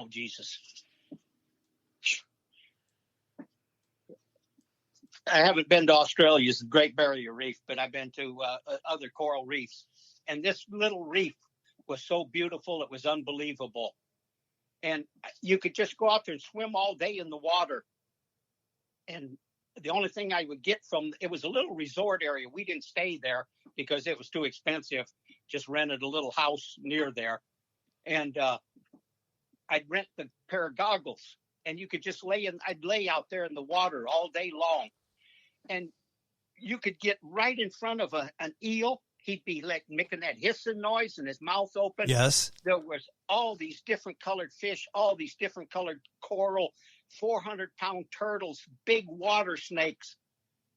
Oh, Jesus. I haven't been to Australia's Great Barrier Reef, but I've been to other coral reefs. And this little reef was so beautiful, it was unbelievable. And you could just go out there and swim all day in the water. And the only thing I would get from it was a little resort area. We didn't stay there because it was too expensive. Just rented a little house near there. And I'd rent the pair of goggles, and you could just I'd lay out there in the water all day long. And you could get right in front of an eel. He'd be like making that hissing noise and his mouth open. Yes. There was all these different colored fish, all these different colored coral, 400-pound turtles, big water snakes.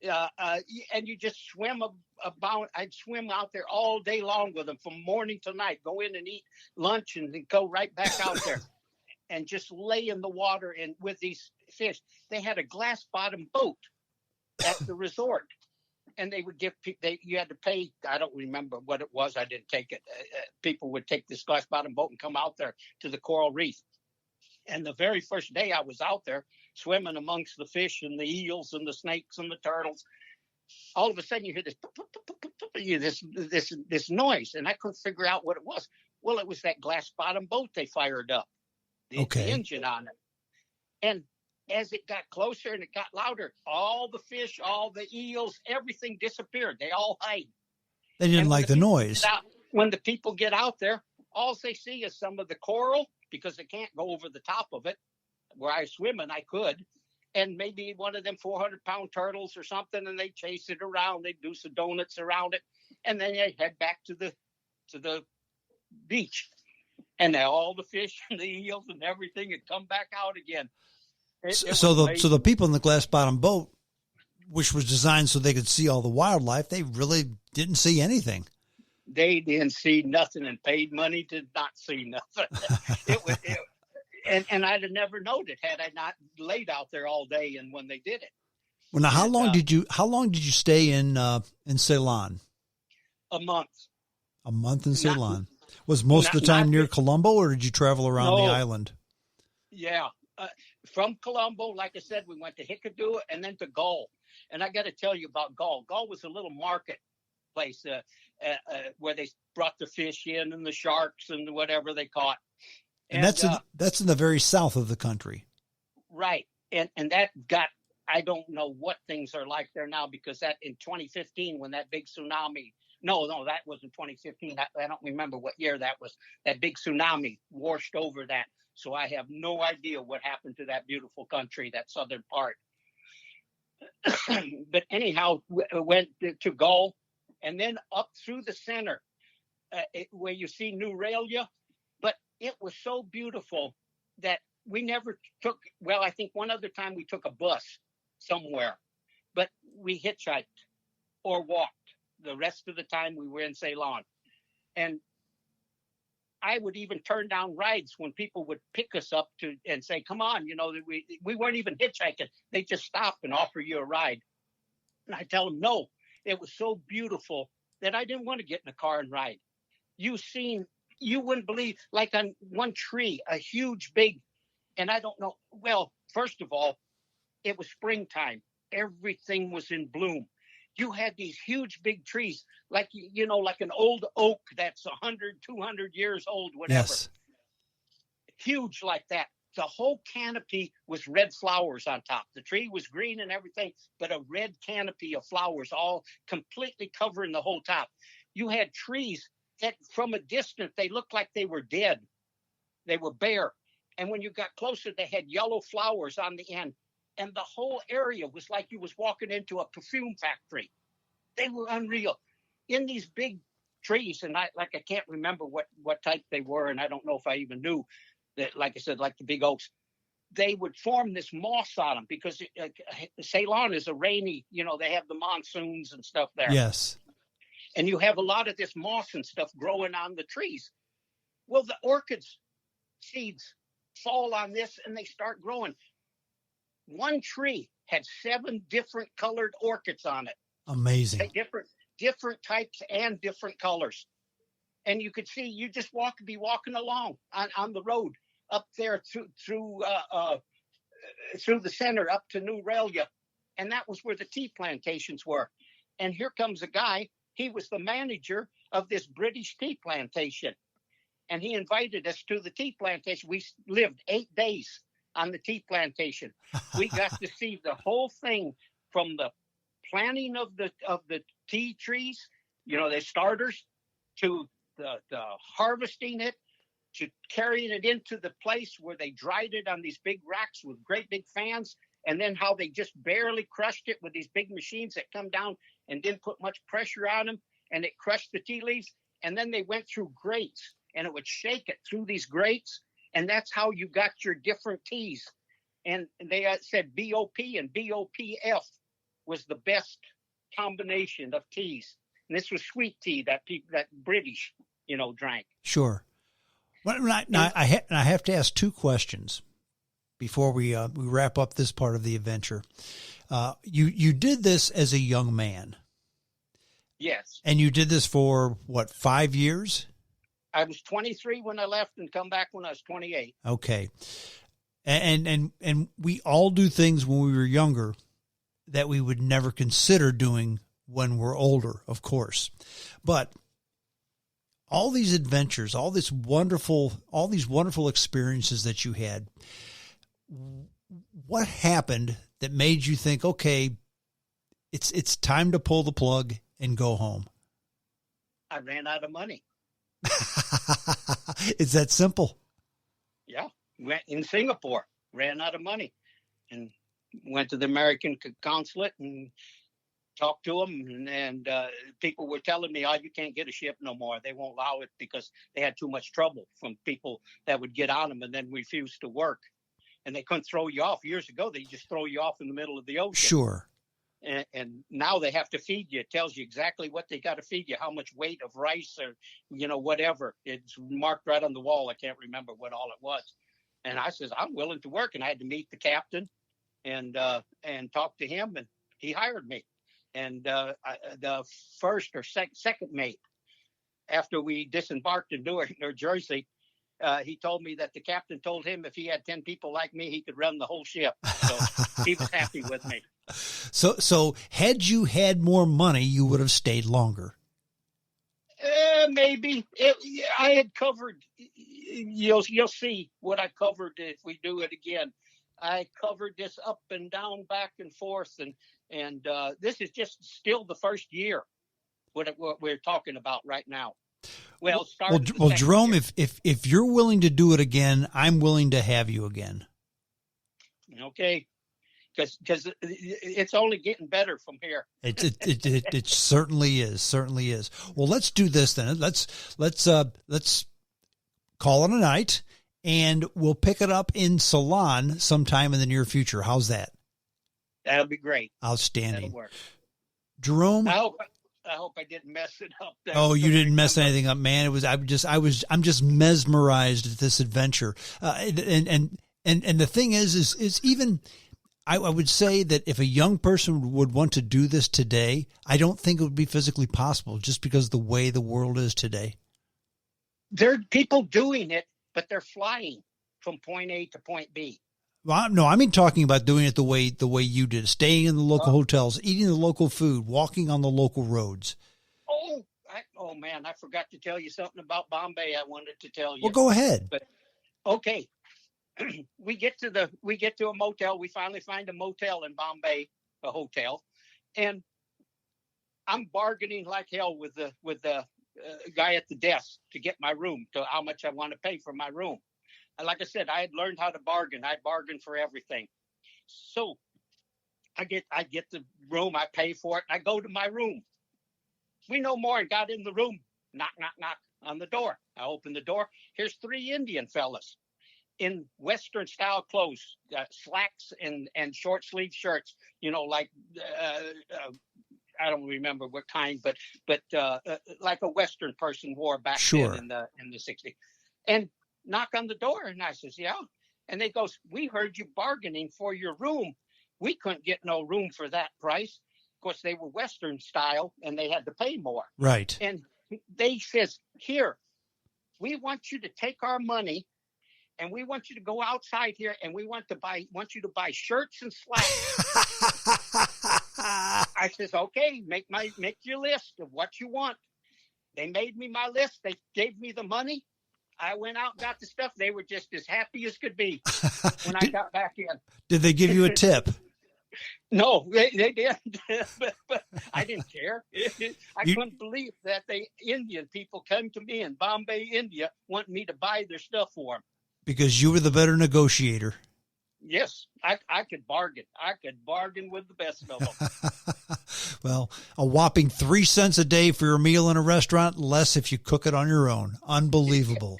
And you just swim about. I'd swim out there all day long with them from morning to night, go in and eat lunch and then go right back out there and just lay in the water and with these fish. They had a glass bottom boat at the resort. And they would you had to pay. I don't remember what it was. I didn't take it. People would take this glass bottom boat and come out there to the coral reef. And the very first day I was out there swimming amongst the fish and the eels and the snakes and the turtles, all of a sudden you hear this noise, and I couldn't figure out what it was. Well, it was that glass bottom boat they fired up, the engine on it. And as it got closer and it got louder, all the fish, all the eels, everything disappeared. They all hide. They didn't like the noise. When the people get out there, all they see is some of the coral, because they can't go over the top of it. Where I swim and I could. And maybe one of them 400-pound turtles or something, and they chase it around. They do some donuts around it. And then they head back to the beach. And all the fish and the eels and everything had come back out again. So the people in the glass bottom boat, which was designed so they could see all the wildlife, they really didn't see anything. They didn't see nothing and paid money to not see nothing. And I'd have never known it had I not laid out there all day. And when they did it. Well, now how long did you stay in Ceylon? A month. A month in Ceylon. Was most of the time near Colombo, or did you travel around the island? Yeah. From Colombo, like I said, we went to Hikadu and then to Gull. And I got to tell you about Gull. Gull was a little market place where they brought the fish in and the sharks and whatever they caught. And that's in the very south of the country. Right. And that got, I don't know what things are like there now, because that in 2015, when that big tsunami, no, that wasn't 2015. I don't remember what year that was. That big tsunami washed over that. So I have no idea what happened to that beautiful country, that southern part. But anyhow, went to Gull and then up through the center where you see New Aurelia. But it was so beautiful that we never took, well, I think one other time we took a bus somewhere, but we hitchhiked or walked. The rest of the time we were in Ceylon. And I would even turn down rides when people would pick us up and say, come on, we weren't even hitchhiking. They just stop and offer you a ride. And I tell them, no, it was so beautiful that I didn't want to get in a car and ride. You wouldn't believe, like on one tree, a huge big, and I don't know, well, first of all, it was springtime. Everything was in bloom. You had these huge big trees, like an old oak that's 100, 200 years old, whatever. Yes. Huge like that. The whole canopy was red flowers on top. The tree was green and everything, but a red canopy of flowers all completely covering the whole top. You had trees that from a distance, they looked like they were dead. They were bare. And when you got closer, they had yellow flowers on the end. And the whole area was like you was walking into a perfume factory. They were unreal. In these big trees, and I can't remember what type they were, and I don't know if I even knew that, like I said, like the big oaks, they would form this moss on them because Ceylon is a rainy, they have the monsoons and stuff there. Yes. And you have a lot of this moss and stuff growing on the trees. Well, the orchids seeds fall on this and they start growing. One tree had 7 different colored orchids on it. Amazing. Different types and different colors. And you could see, you just be walking along on the road. up there through the center up to New Relia, and that was where the tea plantations were. And here comes a guy. He was the manager of this British tea plantation, and he invited us to the tea plantation. We lived 8 days on the tea plantation. We got to see the whole thing from the planting of the tea trees, the starters, to the harvesting it, to carrying it into the place where they dried it on these big racks with great big fans, and then how they just barely crushed it with these big machines that come down and didn't put much pressure on them, and it crushed the tea leaves. And then they went through grates, and it would shake it through these grates, and that's how you got your different teas. And they said BOP and BOPF was the best combination of teas. And this was sweet tea that British, drank. Sure. Well, I have to ask 2 questions before we wrap up this part of the adventure. You did this as a young man. Yes. And you did this for, 5 years? I was 23 when I left and come back when I was 28. Okay. And we all do things when we were younger that we would never consider doing when we're older, of course. But all these adventures, all these wonderful experiences that you had, what happened that made you think, okay, it's time to pull the plug and go home? I ran out of money. It's that simple. Yeah. Went in Singapore, ran out of money, and went to the American consulate and talked to them. And people were telling me, you can't get a ship no more. They won't allow it because they had too much trouble from people that would get on them and then refuse to work. And they couldn't throw you off. Years ago, they just throw you off in the middle of the ocean. Sure. And now they have to feed you. It tells you exactly what they got to feed you, how much weight of rice or, whatever. It's marked right on the wall. I can't remember what all it was. And I says, I'm willing to work. And I had to meet the captain and talk to him. And he hired me. And the first or second mate, after we disembarked in Newark, New Jersey, he told me that the captain told him if he had 10 people like me, he could run the whole ship. So he was happy with me. So had you had more money, you would have stayed longer. Maybe. I had covered, you'll see what I covered if we do it again. I covered this up and down, back and forth, and this is just still the first year, what we're talking about right now. Well, Jerome, year. if you're willing to do it again, I'm willing to have you again. Okay, because it's only getting better from here. It certainly is. Well, let's do this then. Let's call it a night, and we'll pick it up in Ceylon sometime in the near future. How's that? That'll be great. Outstanding. That'll work. Jerome, I hope I didn't mess it up. Oh, you didn't mess anything up, man. I'm just mesmerized at this adventure. And the thing is even, I would say that if a young person would want to do this today, I don't think it would be physically possible just because of the way the world is today. There are people doing it, but they're flying from point A to point B. Well, no, I mean talking about doing it the way you did, staying in the local hotels, eating the local food, walking on the local roads. Oh man, I forgot to tell you something about Bombay. I wanted to tell you. Well, go ahead. But okay, we get to a motel. We finally find a motel in Bombay, a hotel, and I'm bargaining like hell with the guy at the desk to get my room, to how much I want to pay for my room. And like I said, I had learned how to bargain. I bargained for everything. So I get the room, I pay for it, and I go to my room. We no more and got in the room. Knock, knock, knock on the door. I open the door. Here's 3 Indian fellas in Western style clothes, slacks and short sleeve shirts, like I don't remember what kind, but like a Western person wore back then in the 60s. And knock on the door, and I says, yeah. And they goes, we heard you bargaining for your room. We couldn't get no room for that price. Of course, they were Western style, and they had to pay more. Right. And they says, here, we want you to take our money and we want you to go outside here, and we want you to buy shirts and slacks. I says, okay, make your list of what you want. They made me my list. They gave me the money. I went out and got the stuff. They were just as happy as could be when I got back in. Did they give you a tip? No, they didn't. but I didn't care. I couldn't believe that the Indian people came to me in Bombay, India, wanting me to buy their stuff for them. Because you were the better negotiator. Yes, I could bargain. I could bargain with the best of them. Well, a whopping 3 cents a day for your meal in a restaurant, less if you cook it on your own. Unbelievable.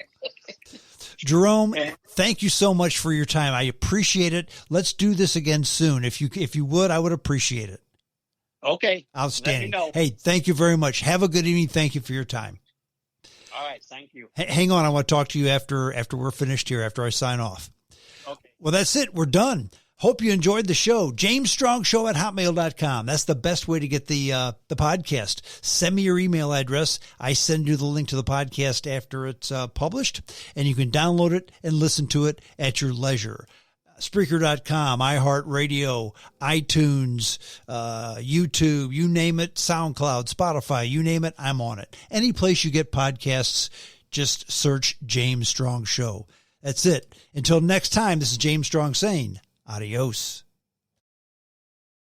Jerome, thank you so much for your time. I appreciate it. Let's do this again soon. If you would, I would appreciate it. Okay. Outstanding. Let me know. Hey, thank you very much. Have a good evening. Thank you for your time. All right. Thank you. Hang on. I want to talk to you after we're finished here, after I sign off. Okay. Well, that's it. We're done. Hope you enjoyed the show. JamesStrongShow@hotmail.com. That's the best way to get the podcast. Send me your email address. I send you the link to the podcast after it's published, and you can download it and listen to it at your leisure. Spreaker.com, iHeartRadio, iTunes, YouTube, you name it, SoundCloud, Spotify, you name it, I'm on it. Any place you get podcasts, just search James Strong Show. That's it. Until next time, this is James Strong saying, adios.